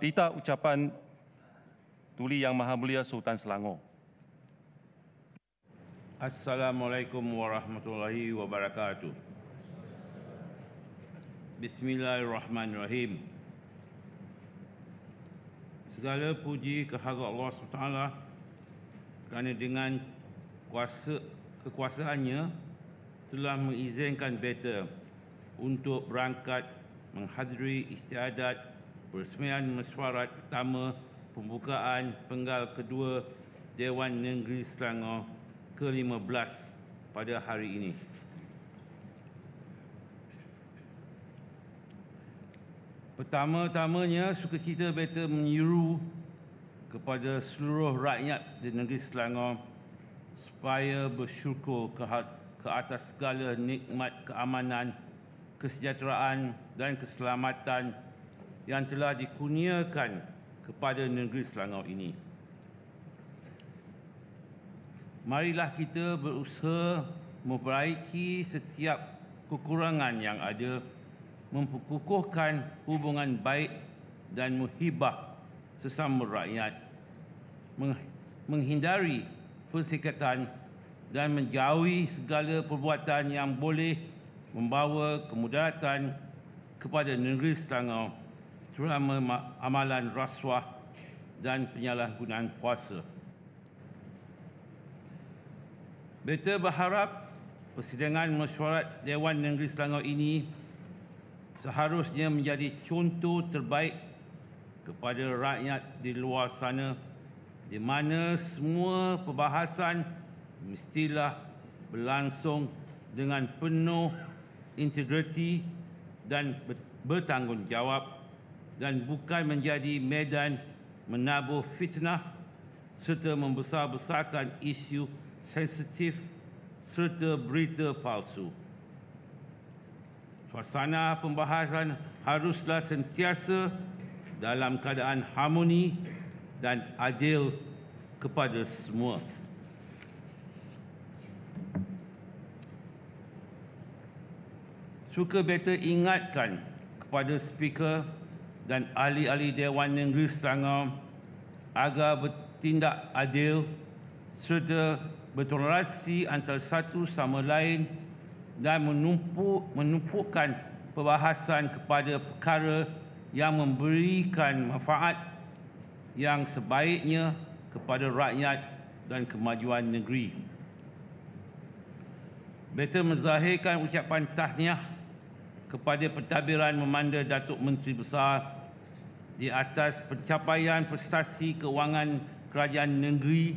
Tita ucapan Tuli Yang Maha Mulia Sultan Selangor. Assalamualaikum warahmatullahi wabarakatuh. Bismillahirrahmanirrahim. Segala puji kehadrat Allah SWT kerana dengan kekuasaannya telah mengizinkan beta untuk berangkat menghadiri istiadat peresmian mesyuarat pertama pembukaan penggal kedua Dewan Negeri Selangor ke-15 pada hari ini. Pertama-tamanya, sukacita beta menyeru kepada seluruh rakyat di negeri Selangor supaya bersyukur ke atas segala nikmat keamanan, kesejahteraan dan keselamatan yang telah dikurniakan kepada negeri Selangor ini. Marilah kita berusaha memperbaiki setiap kekurangan yang ada, memperkukuhkan hubungan baik dan muhibah sesama rakyat, menghindari persekatan dan menjauhi segala perbuatan yang boleh membawa kemudaratan kepada negeri Selangor, terutama amalan rasuah dan penyalahgunaan kuasa. Beta berharap persidangan mesyuarat Dewan Negeri Selangor ini seharusnya menjadi contoh terbaik kepada rakyat di luar sana, di mana semua perbahasan mestilah berlangsung dengan penuh integriti dan bertanggungjawab dan bukan menjadi medan menabur fitnah serta membesar-besarkan isu sensitif serta berita palsu. Suasana pembahasan haruslah sentiasa dalam keadaan harmoni dan adil kepada semua. Suka beta ingatkan kepada speaker dan ahli-ahli Dewan Negeri Selangor agar bertindak adil serta bertoleransi antara satu sama lain dan menumpukan perbahasan kepada perkara yang memberikan manfaat yang sebaiknya kepada rakyat dan kemajuan negeri. Beta menzahirkan ucapan tahniah kepada pentadbiran memanda Datuk Menteri Besar di atas pencapaian prestasi kewangan kerajaan negeri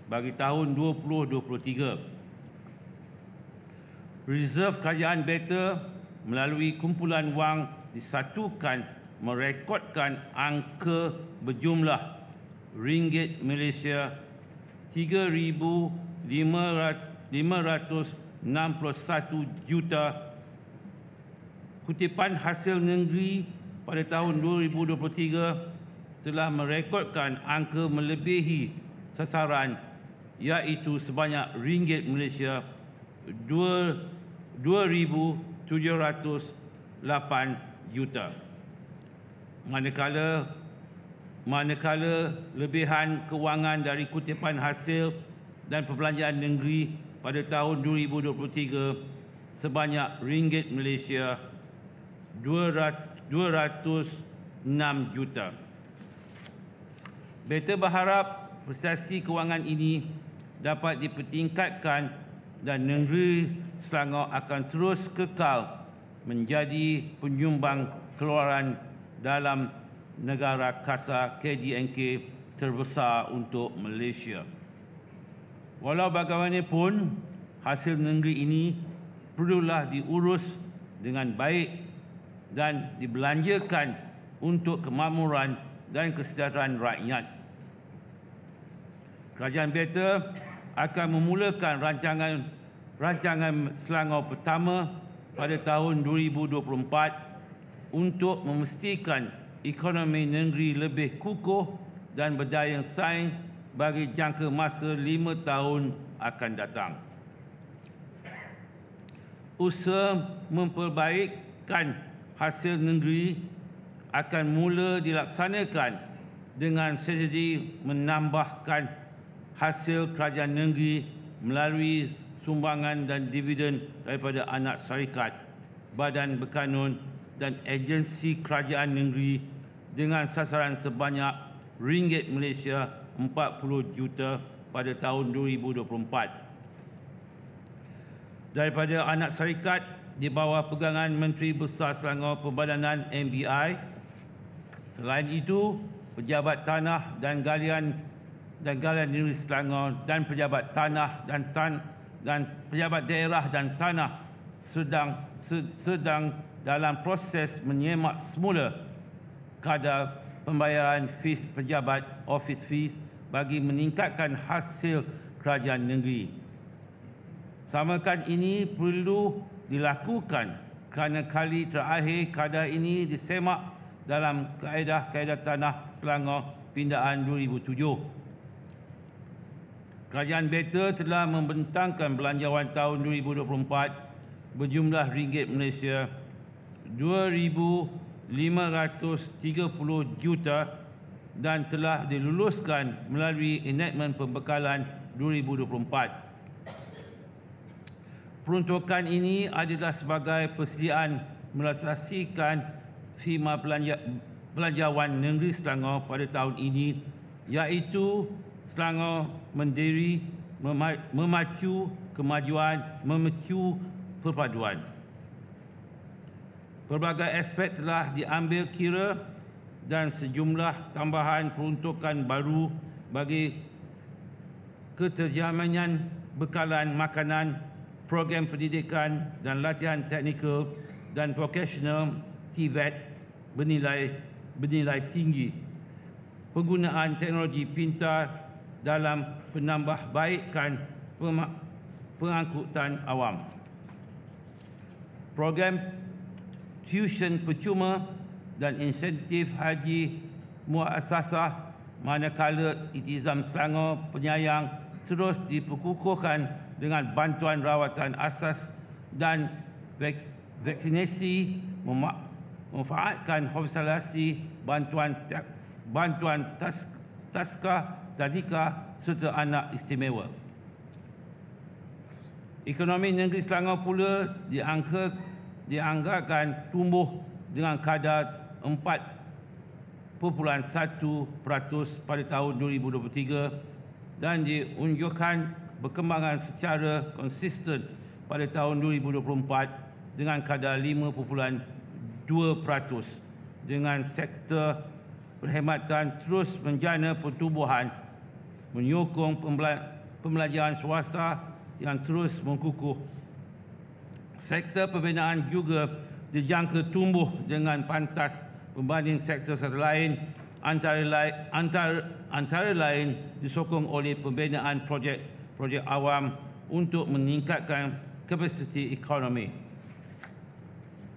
bagi tahun 2023. Reserve kerajaan beta melalui kumpulan wang disatukan merekodkan angka berjumlah ringgit Malaysia 3,561 juta. Kutipan hasil negeri pada tahun 2023 telah merekodkan angka melebihi sasaran, iaitu sebanyak ringgit Malaysia 2,708 juta. Manakala lebihan kewangan dari kutipan hasil dan perbelanjaan negeri pada tahun 2023 sebanyak ringgit Malaysia 206 juta. Beta berharap prestasi kewangan ini dapat dipertingkatkan dan negeri Selangor akan terus kekal menjadi penyumbang keluaran dalam negara kasa KDNK terbesar untuk Malaysia. Walau bagaimanapun, hasil negeri ini perlulah diurus dengan baik dan dibelanjakan untuk kemakmuran dan kesejahteraan rakyat. Kerajaan beta akan memulakan rancangan Selangor pertama pada tahun 2024 untuk memastikan ekonomi negeri lebih kukuh dan berdaya saing bagi jangka masa 5 tahun akan datang. Usaha memperbaikkan hasil negeri akan mula dilaksanakan dengan strategi menambahkan hasil kerajaan negeri melalui sumbangan dan dividen daripada anak syarikat, badan berkanun dan agensi kerajaan negeri dengan sasaran sebanyak ringgit Malaysia 40 juta pada tahun 2024. Daripada anak syarikat di bawah pegangan Menteri Besar Selangor Perbadanan MBI. Selain itu, pejabat tanah dan galian negeri Selangor dan pejabat tanah dan pejabat daerah dan tanah sedang dalam proses menyemak semula kadar pembayaran fees pejabat office fees bagi meningkatkan hasil kerajaan negeri. Samakan ini perlu dilakukan kerana kali terakhir kadar ini disemak dalam kaedah-kaedah tanah Selangor pindaan 2007. Kerajaan Better telah membentangkan belanjawan tahun 2024 berjumlah ringgit Malaysia 2,530 juta dan telah diluluskan melalui enactment pembekalan 2024. Peruntukan ini adalah sebagai persediaan merealisasikan firma belanjawan negeri Selangor pada tahun ini, iaitu Selangor Mandiri memacu kemajuan, memacu perpaduan. Pelbagai aspek telah diambil kira dan sejumlah tambahan peruntukan baru bagi keterjaminan bekalan makanan, program pendidikan dan latihan teknikal dan vocational TVET bernilai tinggi, penggunaan teknologi pintar dalam penambahbaikan pengangkutan awam, program tuition percuma dan insentif haji muassasah, manakala Itizam Selangor Penyayang terus diperkukuhkan dengan bantuan rawatan asas dan vaksinasi, memanfaatkan hospitalisi, bantuan taska, tadika serta anak istimewa. Ekonomi negeri Selangor pula dianggarkan tumbuh dengan kadar 4.1% pada tahun 2023 dan diunjukkan perkembangan secara konsisten pada tahun 2024 dengan kadar 5.2%, dengan sektor perkhidmatan terus menjana pertumbuhan, menyokong pembelajaran swasta yang terus mengkukuh. Sektor pembinaan juga dijangka tumbuh dengan pantas berbanding sektor lain, antara lain disokong oleh pembinaan projek awam untuk meningkatkan kapasiti ekonomi.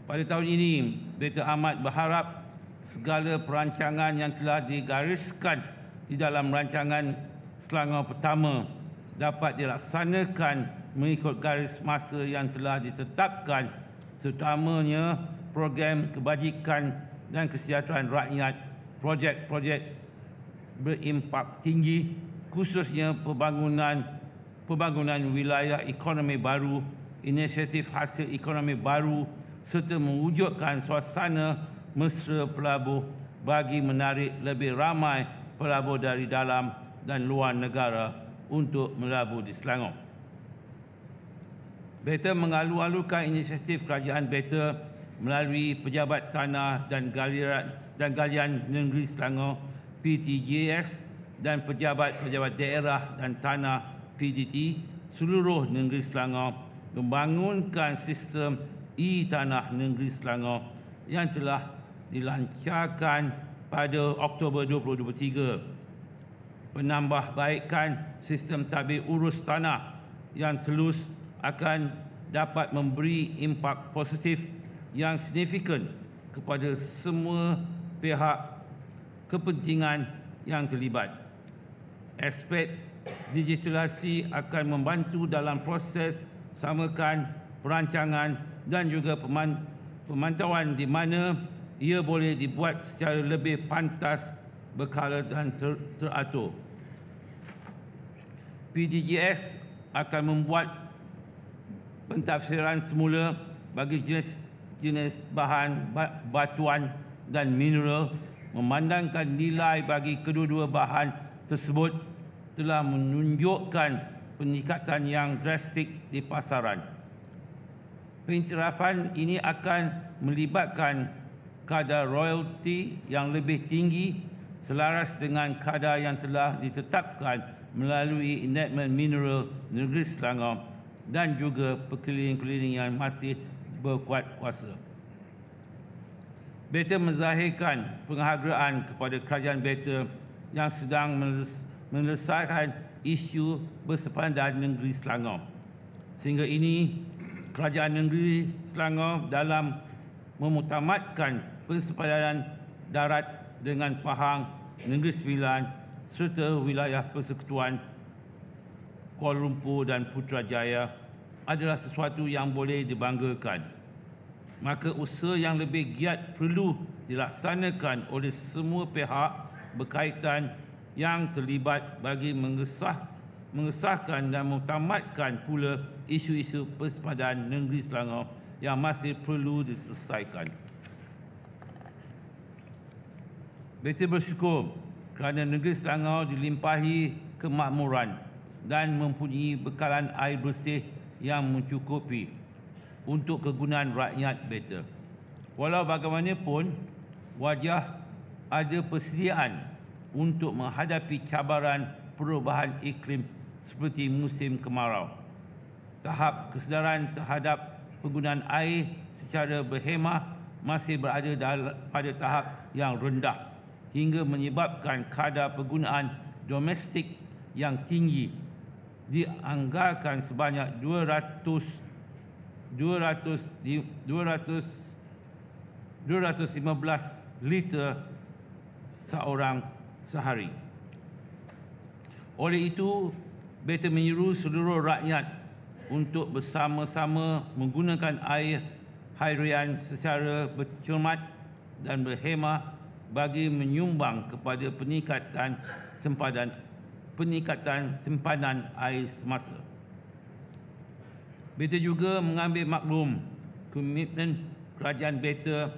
Pada tahun ini, Better amat berharap segala perancangan yang telah digariskan di dalam rancangan Selangor Pertama dapat dilaksanakan mengikut garis masa yang telah ditetapkan, terutamanya program kebajikan dan kesejahteraan rakyat, projek-projek berimpak tinggi, khususnya pembangunan wilayah ekonomi baru, inisiatif hasil ekonomi baru serta mewujudkan suasana mesra pelabur bagi menarik lebih ramai pelabur dari dalam dan luar negara untuk melabur di Selangor. Better mengalu-alukan inisiatif kerajaan Better melalui Pejabat Tanah dan Galian Negeri Selangor PTGS dan pejabat-pejabat daerah dan tanah PDT seluruh negeri Selangor membangunkan sistem e-Tanah Negeri Selangor yang telah dilancarkan pada Oktober 2023. Penambahbaikan sistem tabir urus tanah yang telus akan dapat memberi impak positif yang signifikan kepada semua pihak kepentingan yang terlibat. Aspek digitalisasi akan membantu dalam proses samakan perancangan dan juga pemantauan di mana ia boleh dibuat secara lebih pantas, berkala dan teratur. PDGS akan membuat pentafsiran semula bagi jenis bahan batuan dan mineral, memandangkan nilai bagi kedua-dua bahan tersebut telah menunjukkan peningkatan yang drastik di pasaran. Pengiktirafan ini akan melibatkan kadar royalti yang lebih tinggi selaras dengan kadar yang telah ditetapkan melalui Enactment Mineral Negeri Selangor dan juga pekeliling-keliling yang masih berkuat kuasa. Beta menzahirkan penghargaan kepada Kerajaan Beta yang sedang menyelesaikan isu bersepadan negeri Selangor. Sehingga ini, Kerajaan Negeri Selangor dalam memutamatkan persepadanan darat dengan Pahang, Negeri Sembilan serta wilayah persekutuan Kuala Lumpur dan Putrajaya adalah sesuatu yang boleh dibanggakan. Maka usaha yang lebih giat perlu dilaksanakan oleh semua pihak berkaitan yang terlibat bagi mengesahkan dan mentamatkan pula isu-isu persepadanan negeri Selangor yang masih perlu diselesaikan. Beta bersyukur kerana negeri Selangor dilimpahi kemakmuran dan mempunyai bekalan air bersih yang mencukupi untuk kegunaan rakyat Beta. Walau bagaimanapun, wajah ada persediaan untuk menghadapi cabaran perubahan iklim seperti musim kemarau. Tahap kesedaran terhadap penggunaan air secara berhemah masih berada pada tahap yang rendah hingga menyebabkan kadar penggunaan domestik yang tinggi, dianggarkan sebanyak 215 liter seorang sehari. Oleh itu, Beta menyeru seluruh rakyat untuk bersama-sama menggunakan air harian secara bercermat dan berhemah bagi menyumbang kepada peningkatan simpanan air semasa. Beta juga mengambil maklum komitmen Kerajaan Beta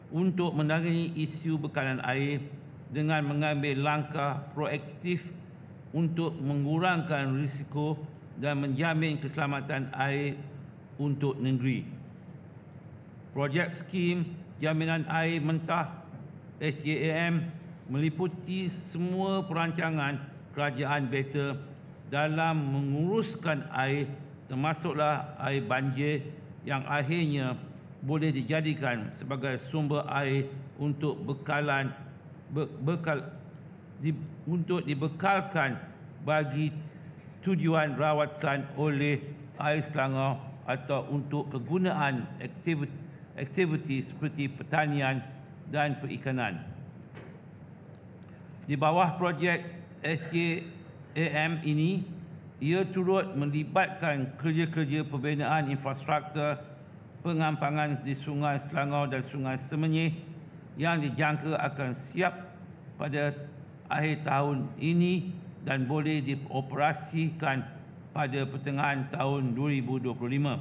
untuk menangani isu bekalan air dengan mengambil langkah proaktif untuk mengurangkan risiko dan menjamin keselamatan air untuk negeri. Projek skim jaminan air mentah SJAM meliputi semua perancangan Kerajaan Beta dalam menguruskan air, termasuklah air banjir yang akhirnya boleh dijadikan sebagai sumber air untuk untuk dibekalkan bagi tujuan rawatan oleh Air Selangor atau untuk kegunaan aktiviti seperti pertanian dan perikanan. Di bawah projek SJAM ini, ia turut melibatkan kerja-kerja pembinaan infrastruktur pengampangan di Sungai Selangor dan Sungai Semenyih yang dijangka akan siap pada akhir tahun ini dan boleh dioperasikan pada pertengahan tahun 2025.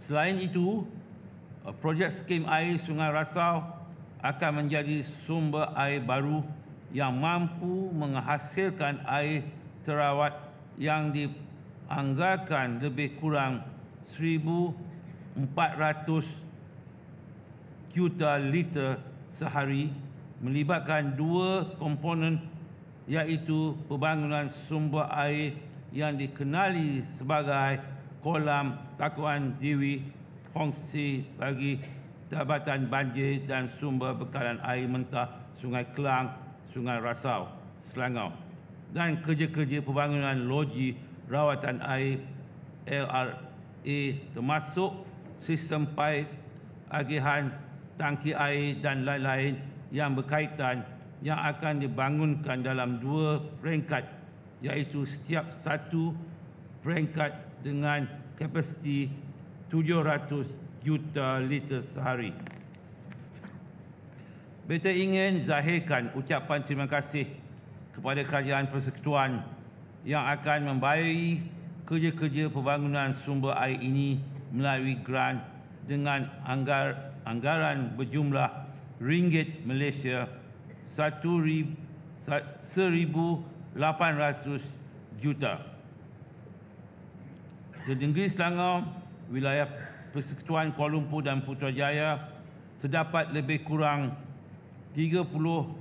Selain itu, projek skim air Sungai Rasau akan menjadi sumber air baru yang mampu menghasilkan air terawat yang dianggarkan lebih kurang 1,400 juta liter sehari, melibatkan dua komponen iaitu pembangunan sumber air yang dikenali sebagai kolam Takuan Dewi, fungsi bagi jabatan banjir dan sumber bekalan air mentah Sungai Kelang, Sungai Rasau, Selangor, dan kerja-kerja pembangunan loji rawatan air LRA termasuk sistem paip, agihan, tangki air dan lain-lain yang berkaitan yang akan dibangunkan dalam dua peringkat, iaitu setiap satu peringkat dengan kapasiti 700 juta liter sehari. Beta ingin zahirkan ucapan terima kasih kepada Kerajaan Persekutuan yang akan membayari kerja-kerja pembangunan sumber air ini melalui grant dengan anggaran berjumlah ringgit Malaysia 1,800 juta. Di Negeri Selangor, wilayah Persekutuan Kuala Lumpur dan Putrajaya terdapat lebih kurang 30,500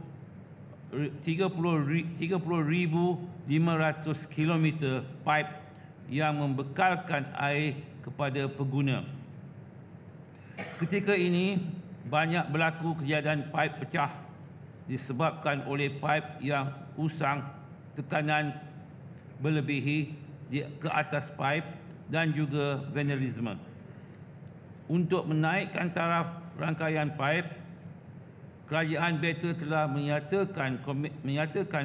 kilometer pipe yang membekalkan air kepada pengguna. Ketika ini, banyak berlaku kejadian pipe pecah disebabkan oleh pipe yang usang, tekanan berlebihi ke atas pipe dan juga vandalisme. Untuk menaikkan taraf rangkaian pipe, Kerajaan Beta telah menyatakan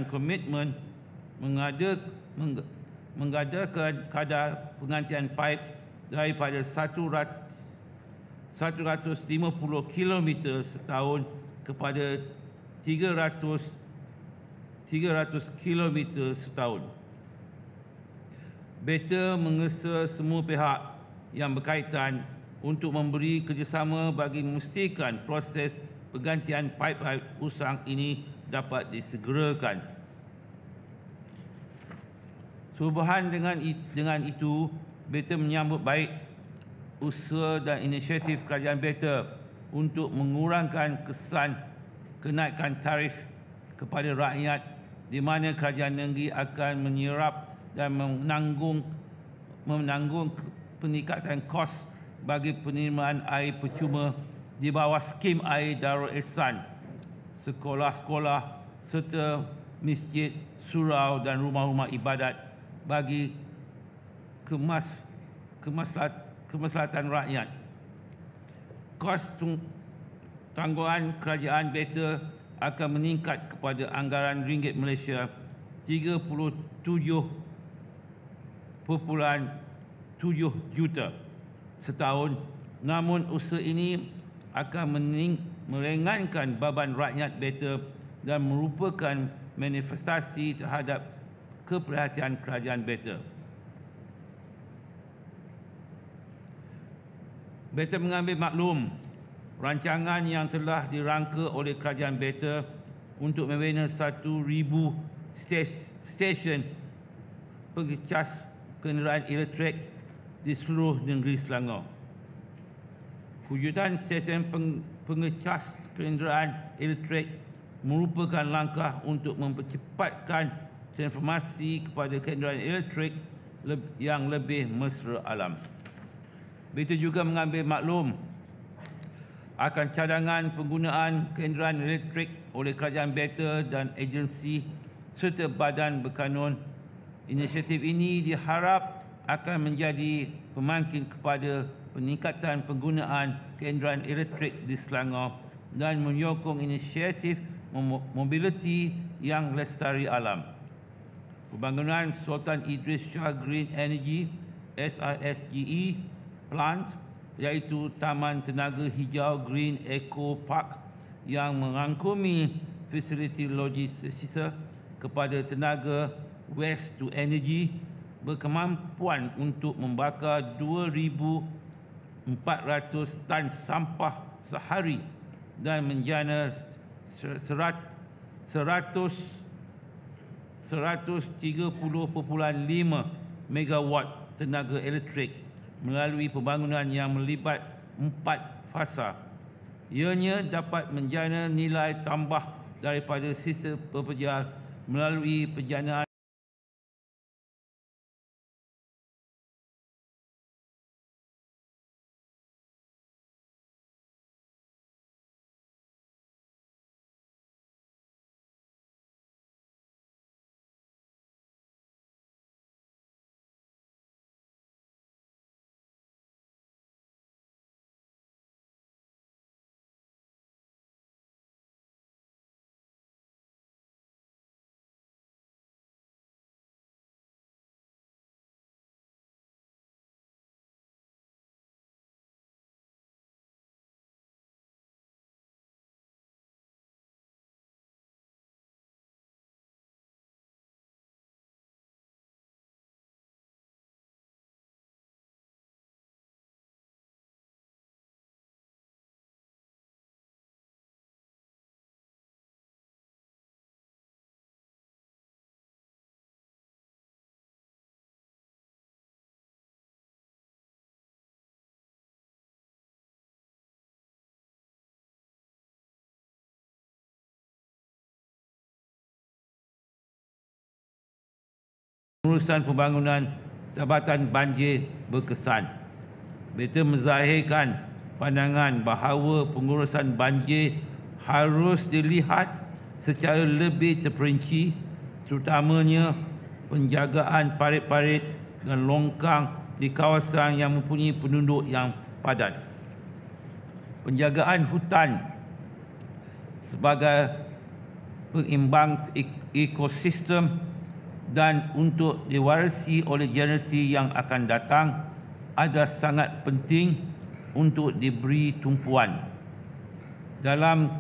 komitmen mengadakan kadar penggantian pipe daripada 150 km setahun kepada 300 km setahun. Beta mengesa semua pihak yang berkaitan untuk memberi kerjasama bagi memastikan proses penggantian pipe-pipe usang ini dapat disegerakan. Sehubungan dengan itu, Beta menyambut baik usaha dan inisiatif Kerajaan Beta untuk mengurangkan kesan kenaikan tarif kepada rakyat di mana kerajaan negeri akan menyerap dan menanggung peningkatan kos bagi penerimaan air percuma di bawah skim air Darul Ihsan, sekolah-sekolah serta masjid, surau dan rumah-rumah ibadat bagi kemaslahatan rakyat. Kos tanggungan kerajaan Beta akan meningkat kepada anggaran ringgit Malaysia 37.7 juta setahun. Namun usaha ini akan meringankan beban rakyat Beta dan merupakan manifestasi terhadap keperhatian kerajaan Beta. Beta mengambil maklum rancangan yang telah dirangka oleh kerajaan Beta untuk membina 1,000 stesen pengecas kenderaan elektrik di seluruh negeri Selangor. Kewujudan stesen pengecas kenderaan elektrik merupakan langkah untuk mempercepatkan transformasi kepada kenderaan elektrik yang lebih mesra alam. Beta juga mengambil maklum akan cadangan penggunaan kenderaan elektrik oleh kerajaan Beta dan agensi serta badan berkanun. Inisiatif ini diharap akan menjadi pemangkin kepada peningkatan penggunaan kenderaan elektrik di Selangor dan menyokong inisiatif mobiliti yang lestari alam. Pembangunan Sultan Idris Shah Green Energy SISGE plant iaitu Taman Tenaga Hijau Green Eco Park yang merangkumi fasiliti logistik kepada tenaga waste to energy berkemampuan untuk membakar 2,400 tan sampah sehari dan menjana 130.5 megawatt tenaga elektrik melalui pembangunan yang melibat 4 fasa. Ianya dapat menjana nilai tambah daripada sisa pekerjaan melalui penjanaan urusan pembangunan jabatan banjir berkesan. Beta menzahirkan pandangan bahawa pengurusan banjir harus dilihat secara lebih terperinci, terutamanya penjagaan parit-parit dan longkang di kawasan yang mempunyai penduduk yang padat. Penjagaan hutan sebagai pengimbang ekosistem dan untuk diwarisi oleh generasi yang akan datang adalah sangat penting untuk diberi tumpuan. Dalam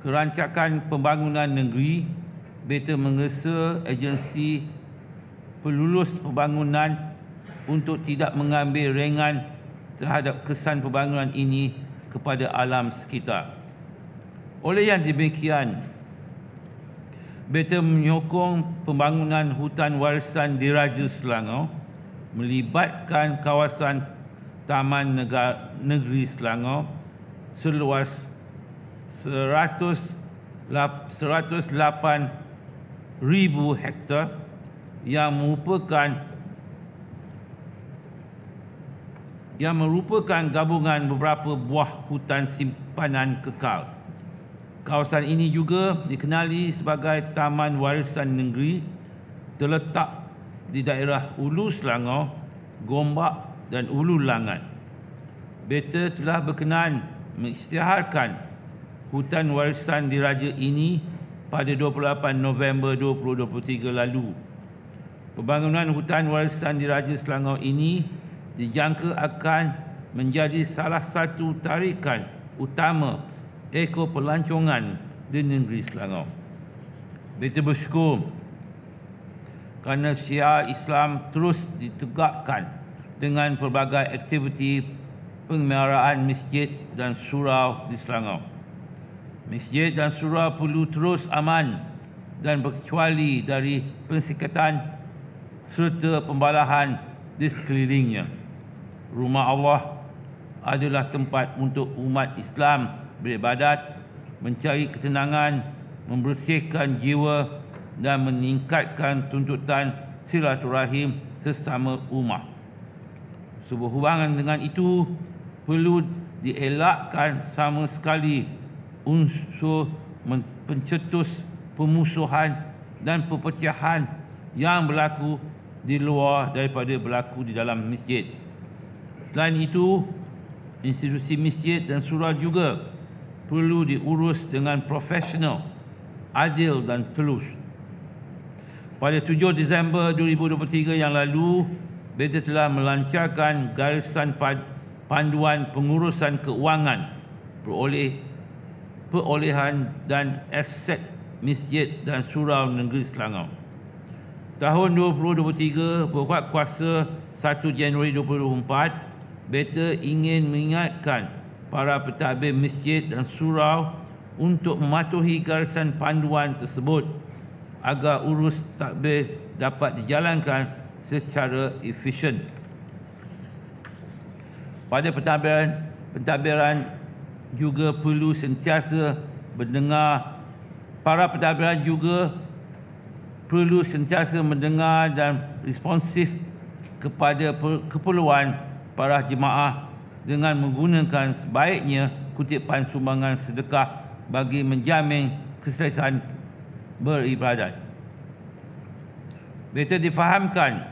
kerancakan pembangunan negeri, beta menggesa agensi pelulus pembangunan untuk tidak mengambil ringan terhadap kesan pembangunan ini kepada alam sekitar. Oleh yang demikian, beta menyokong pembangunan hutan warisan Diraja Selangor melibatkan kawasan Taman Negeri Selangor seluas 108,000 hektar yang merupakan gabungan beberapa buah hutan simpanan kekal. Kawasan ini juga dikenali sebagai Taman Warisan Negeri, terletak di daerah Ulu Selangor, Gombak dan Ulu Langat. Beta telah berkenan mengisytiharkan hutan warisan diraja ini pada 28 November 2023 lalu. Pembangunan hutan warisan diraja Selangor ini dijangka akan menjadi salah satu tarikan utama ekopelancongan di negeri Selangor. Beta bersyukur kerana syiar Islam terus ditegakkan dengan pelbagai aktiviti pengemiaraan masjid dan surau di Selangor. Masjid dan surau perlu terus aman dan berkecuali dari pensikatan serta pembalahan di sekelilingnya. Rumah Allah adalah tempat untuk umat Islam beribadat, mencari ketenangan, membersihkan jiwa dan meningkatkan tuntutan silaturahim sesama umat. Sehubungan dengan itu, perlu dielakkan sama sekali unsur pencetus pemusuhan dan perpecahan yang berlaku di luar daripada berlaku di dalam masjid. Selain itu, institusi masjid dan surau juga perlu diurus dengan profesional, adil dan tulus. Pada 7 Disember 2023 yang lalu, beta telah melancarkan garisan panduan pengurusan keuangan, perolehan dan aset masjid dan surau negeri Selangor. Tahun 2023 berkuat kuasa 1 Januari 2024, beta ingin mengingatkan para pentadbir masjid dan surau untuk mematuhi garisan panduan tersebut agar urus tadbir dapat dijalankan secara efisien. Pada pentadbiran juga perlu sentiasa mendengar dan responsif kepada keperluan para jemaah dengan menggunakan sebaiknya kutipan sumbangan sedekah bagi menjamin keselesaan beribadat. Beta difahamkan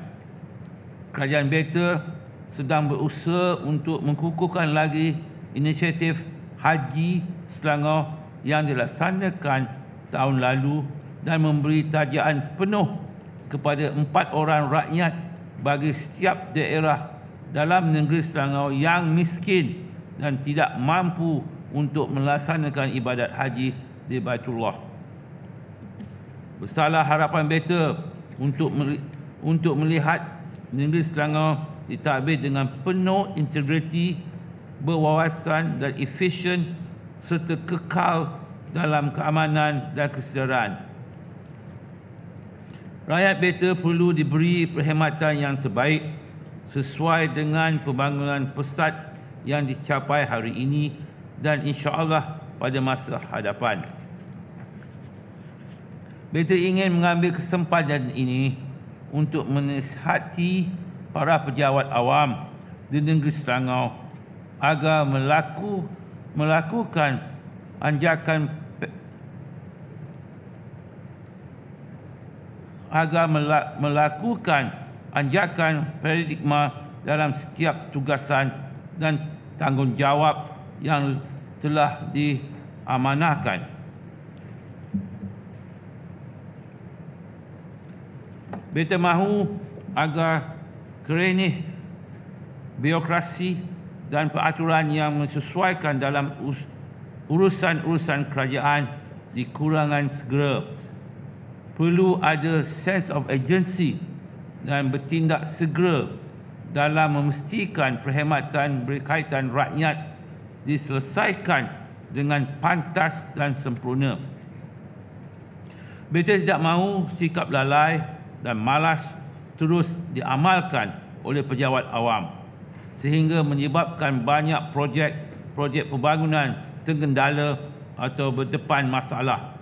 kerajaan beta sedang berusaha untuk mengukuhkan lagi inisiatif Haji Selangor yang dilaksanakan tahun lalu dan memberi tajaan penuh kepada 4 orang rakyat bagi setiap daerah dalam negeri Selangor yang miskin dan tidak mampu untuk melaksanakan ibadat haji di Baitullah. Besarlah harapan beta untuk melihat negeri Selangor ditadbir dengan penuh integriti, berwawasan dan efisien serta kekal dalam keamanan dan kesejahteraan. Rakyat beta perlu diberi perkhidmatan yang terbaik sesuai dengan pembangunan pesat yang dicapai hari ini dan insya-Allah pada masa hadapan. Beta ingin mengambil kesempatan ini untuk menasihati para pejabat awam di negeri Selangor agar melakukan anjakan paradigma dalam setiap tugasan dan tanggungjawab yang telah diamanahkan. Beta mahu agar kerenih birokrasi dan peraturan yang menyesuaikan dalam urusan-urusan kerajaan dikurangkan segera. Perlu ada sense of urgency dan bertindak segera dalam memastikan perkhidmatan berkaitan rakyat diselesaikan dengan pantas dan sempurna. Beta tidak mahu sikap lalai dan malas terus diamalkan oleh pejabat awam sehingga menyebabkan banyak projek pembangunan tergendala atau berdepan masalah.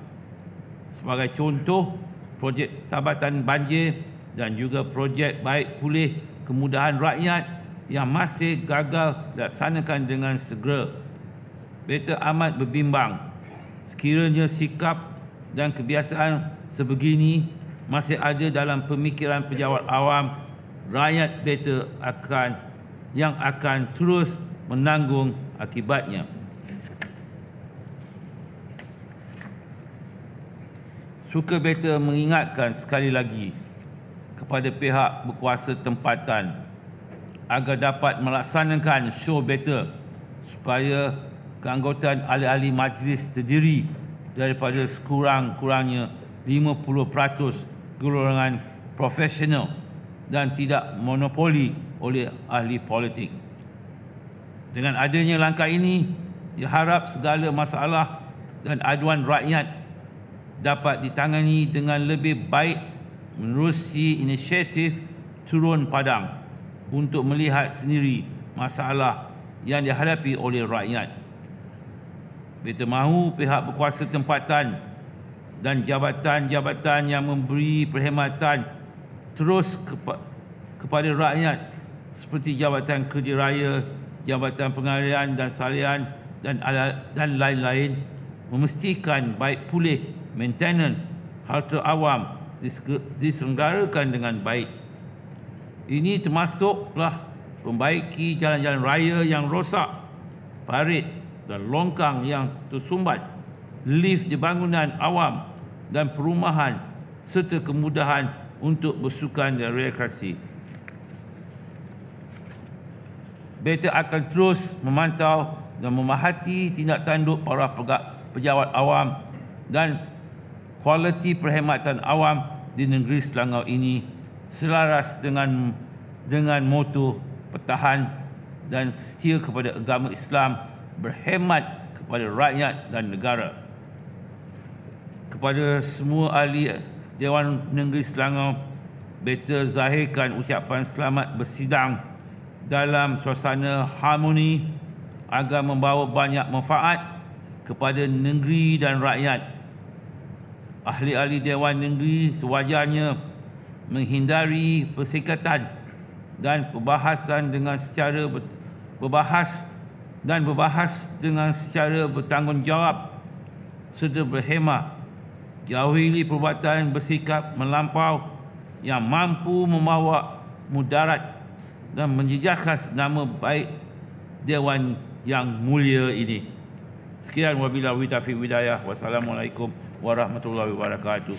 Sebagai contoh, projek tabatan banjir dan juga projek baik pulih kemudahan rakyat yang masih gagal dilaksanakan dengan segera. Beta amat berbimbang sekiranya sikap dan kebiasaan sebegini masih ada dalam pemikiran pejabat awam, rakyat beta akan terus menanggung akibatnya. Suka beta mengingatkan sekali lagi kepada pihak berkuasa tempatan agar dapat melaksanakan show beta supaya keanggotaan ahli-ahli majlis terdiri daripada sekurang-kurangnya 50% golongan profesional dan tidak monopoli oleh ahli politik. Dengan adanya langkah ini, diharap segala masalah dan aduan rakyat dapat ditangani dengan lebih baik menerusi inisiatif turun padang untuk melihat sendiri masalah yang dihadapi oleh rakyat. Beta mahu pihak berkuasa tempatan dan jabatan-jabatan yang memberi perkhidmatan terus kepada rakyat seperti Jabatan Kerja Raya, Jabatan Pengalihan dan Salian dan lain-lain memastikan baik pulih maintenance harta awam diselenggarakan dengan baik. Ini termasuklah membaiki jalan-jalan raya yang rosak, parit dan longkang yang tersumbat, lift di bangunan awam dan perumahan serta kemudahan untuk bersukan dan rekreasi. Beta akan terus memantau dan memahati tindak tanduk para pejabat awam dan kualiti perkhidmatan awam di negeri Selangor ini selaras dengan moto pertahan dan setia kepada agama Islam, berkhidmat kepada rakyat dan negara. Kepada semua ahli Dewan Negeri Selangor, beta zahirkan ucapan selamat bersidang dalam suasana harmoni agar membawa banyak manfaat kepada negeri dan rakyat. Ahli-ahli Dewan Negeri sewajarnya menghindari persekatan dan perbahasan dengan secara bertanggungjawab serta berhemah. Jauhi perbuatan bersikap melampau yang mampu membawa mudarat dan menjejaskan nama baik Dewan yang mulia ini. Sekian wabillahi taufiq hidayah. Wassalamualaikum warahmatullahi wabarakatuh.